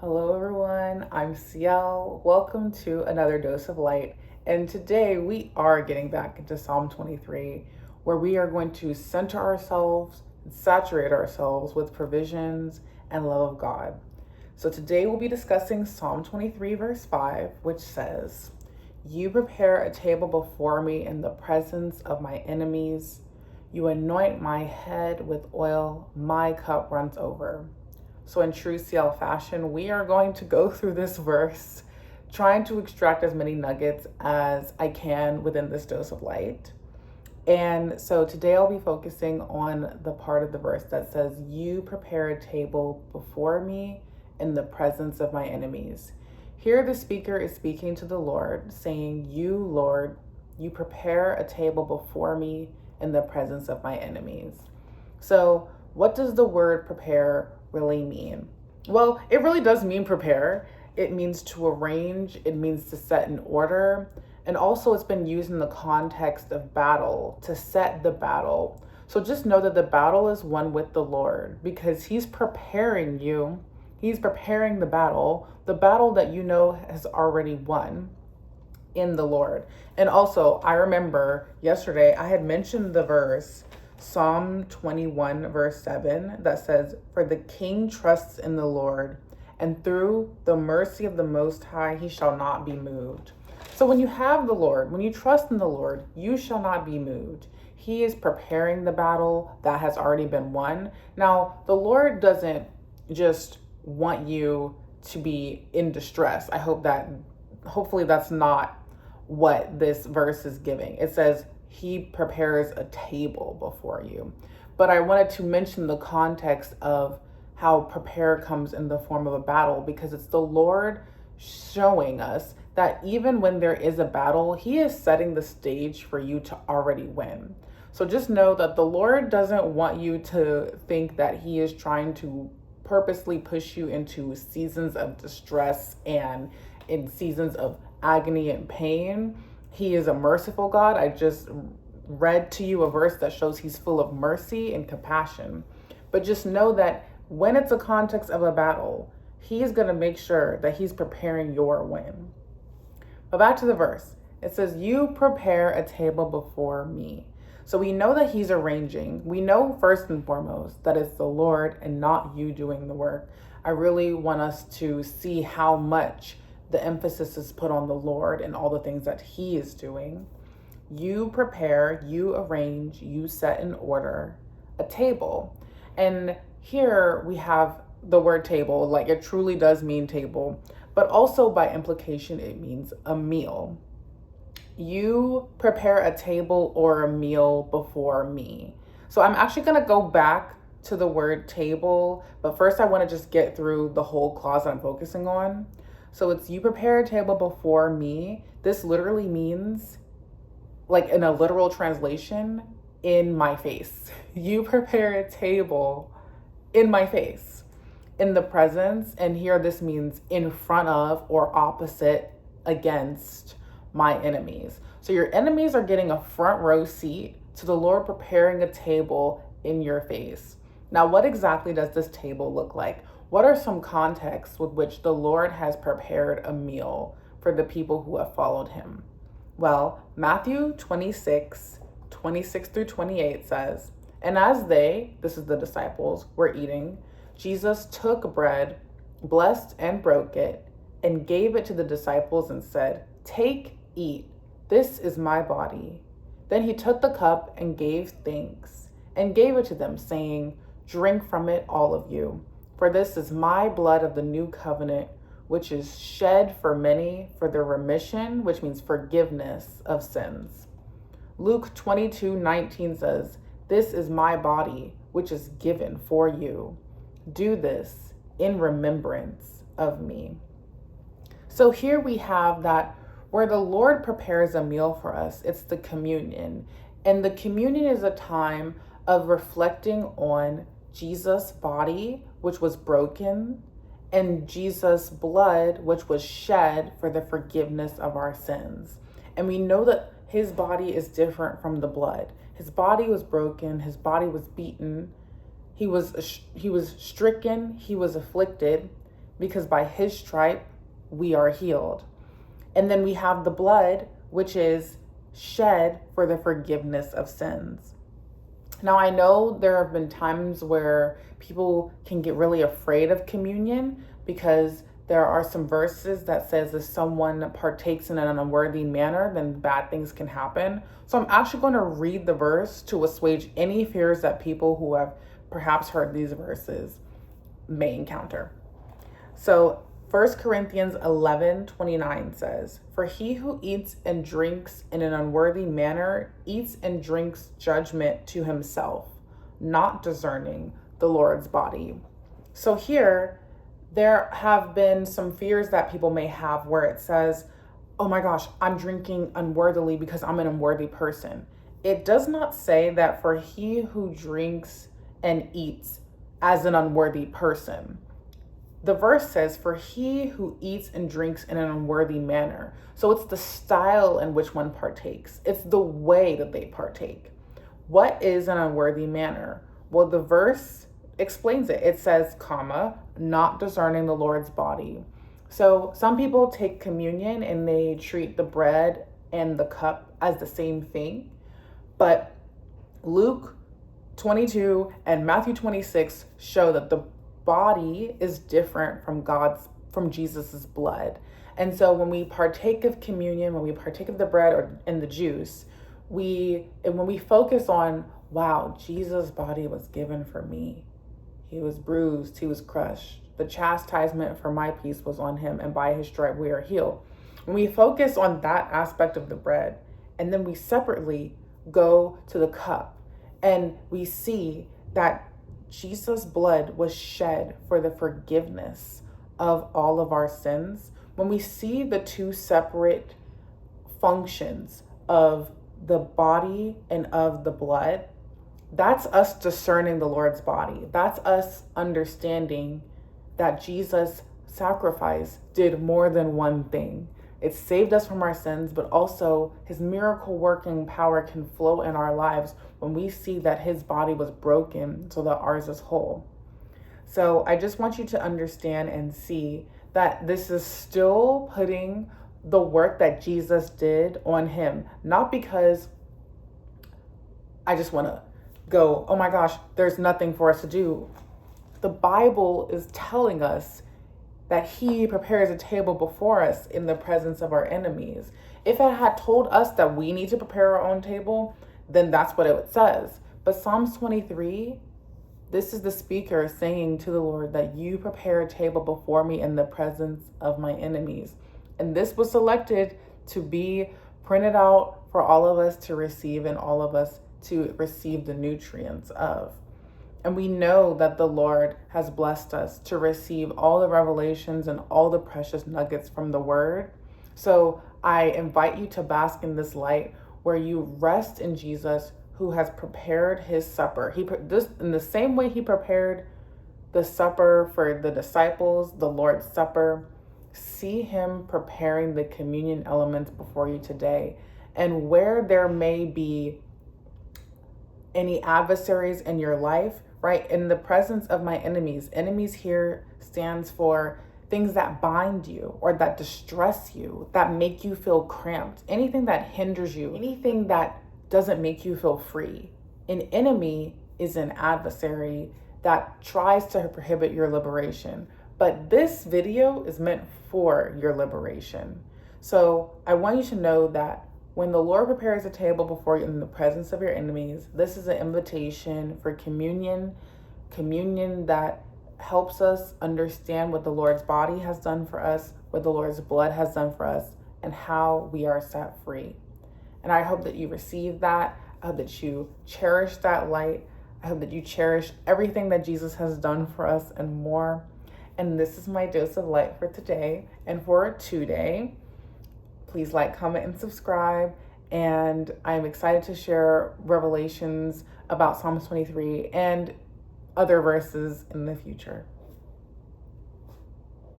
Hello, everyone. I'm Ciel. Welcome to another dose of light. And today we are getting back into Psalm 23, where we are going to center ourselves and saturate ourselves with provisions and love of God. So today we'll be discussing Psalm 23, verse 5, which says, "You prepare a table before me in the presence of my enemies. You anoint my head with oil, my cup runs over." So, in true CL fashion, we are going to go through this verse, trying to extract as many nuggets as I can within this dose of light. And so today I'll be focusing on the part of the verse that says, "You prepare a table before me in the presence of my enemies." Here, the speaker is speaking to the Lord, saying, "You, Lord, you prepare a table before me in the presence of my enemies." So, what does the word prepare really mean? Well, it really does mean prepare. It means to arrange, it means to set in order, and also it's been used in the context of battle, to set the battle. So just know that the battle is won with the Lord because He's preparing you. He's preparing the battle that you know has already won in the Lord. And also, I remember yesterday I had mentioned the verse Psalm 21, verse 7, that says, "For the king trusts in the Lord, and through the mercy of the Most High, he shall not be moved." So when you have the Lord, when you trust in the Lord, you shall not be moved. He is preparing the battle that has already been won. Now, the Lord doesn't just want you to be in distress. Hopefully that's not what this verse is giving. It says, He prepares a table before you. But I wanted to mention the context of how prepare comes in the form of a battle, because it's the Lord showing us that even when there is a battle, He is setting the stage for you to already win. So just know that the Lord doesn't want you to think that He is trying to purposely push you into seasons of distress and in seasons of agony and pain. He is a merciful God. I just read to you a verse that shows He's full of mercy and compassion. But just know that when it's a context of a battle, He's going to make sure that He's preparing your win. But back to the verse. It says, "You prepare a table before me." So we know that He's arranging. We know first and foremost that it's the Lord and not you doing the work. I really want us to see how much the emphasis is put on the Lord and all the things that He is doing. You prepare, you arrange, you set in order a table. And here we have the word table, like it truly does mean table, but also by implication, it means a meal. You prepare a table or a meal before me. So I'm actually going to go back to the word table, but first I want to just get through the whole clause that I'm focusing on. So it's you prepare a table before me. This literally means, like in a literal translation, in my face. You prepare a table in my face, in the presence. And here this means in front of or opposite, against my enemies. So your enemies are getting a front row seat to the Lord preparing a table in your face. Now, what exactly does this table look like? What are some contexts with which the Lord has prepared a meal for the people who have followed Him? Well, Matthew 26 through 28 says, "And as they," this is the disciples, "were eating, Jesus took bread, blessed and broke it, and gave it to the disciples and said, 'Take, eat, this is my body.' Then He took the cup and gave thanks, and gave it to them, saying, 'Drink from it, all of you, for this is my blood of the new covenant, which is shed for many for the remission,'" which means forgiveness of sins. Luke 22:19 says, "This is my body, which is given for you. Do this in remembrance of me." So here we have that where the Lord prepares a meal for us, it's the communion. And the communion is a time of reflecting on Jesus' body, which was broken, and Jesus' blood, which was shed for the forgiveness of our sins. And we know that His body is different from the blood. His body was broken, His body was beaten, he was stricken, He was afflicted, because by his stripe we are healed. And then we have the blood, which is shed for the forgiveness of sins. Now, I know there have been times where people can get really afraid of communion because there are some verses that says if someone partakes in an unworthy manner, then bad things can happen. So I'm actually going to read the verse to assuage any fears that people who have perhaps heard these verses may encounter. So 1 Corinthians 11:29 says, "For he who eats and drinks in an unworthy manner eats and drinks judgment to himself, not discerning the Lord's body." So here, there have been some fears that people may have where it says, oh my gosh, I'm drinking unworthily because I'm an unworthy person. It does not say that for he who drinks and eats as an unworthy person. The verse says, for he who eats and drinks in an unworthy manner. So it's the style in which one partakes. It's the way that they partake. What is an unworthy manner? Well, the verse explains it. It says, comma, not discerning the Lord's body. So some people take communion and they treat the bread and the cup as the same thing. But Luke 22 and Matthew 26 show that the body is different from Jesus's blood. And so when we partake of communion, when we partake of the bread and the juice, when we focus on, wow, Jesus' body was given for me. He was bruised, he was crushed. The chastisement for my peace was on him, and by his stripe we are healed. When we focus on that aspect of the bread, and then we separately go to the cup, and we see that Jesus' blood was shed for the forgiveness of all of our sins. When we see the two separate functions of the body and of the blood, that's us discerning the Lord's body. That's us understanding that Jesus' sacrifice did more than one thing. It saved us from our sins, but also his miracle working power can flow in our lives when we see that his body was broken so that ours is whole. So I just want you to understand and see that this is still putting the work that Jesus did on him, not because I just want to go, oh my gosh, there's nothing for us to do. The Bible is telling us that he prepares a table before us in the presence of our enemies. If it had told us that we need to prepare our own table, then that's what it says. But Psalms 23, this is the speaker saying to the Lord that you prepare a table before me in the presence of my enemies. And this was selected to be printed out for all of us to receive and all of us to receive the nutrients of. And we know that the Lord has blessed us to receive all the revelations and all the precious nuggets from the word. So I invite you to bask in this light where you rest in Jesus, who has prepared his supper. This in the same way he prepared the supper for the disciples, the Lord's Supper. See him preparing the communion elements before you today. And where there may be any adversaries in your life, right? In the presence of my enemies. Enemies here stands for things that bind you or that distress you, that make you feel cramped, anything that hinders you, anything that doesn't make you feel free. An enemy is an adversary that tries to prohibit your liberation. But this video is meant for your liberation. So I want you to know that when the Lord prepares a table before you in the presence of your enemies, this is an invitation for communion that helps us understand what the Lord's body has done for us, what the Lord's blood has done for us, and how we are set free. And I hope that you receive that. I hope that you cherish that light. I hope that you cherish everything that Jesus has done for us and more. And this is my dose of light for today and for today. Please like, comment, and subscribe. And I'm excited to share revelations about Psalms 23 and other verses in the future.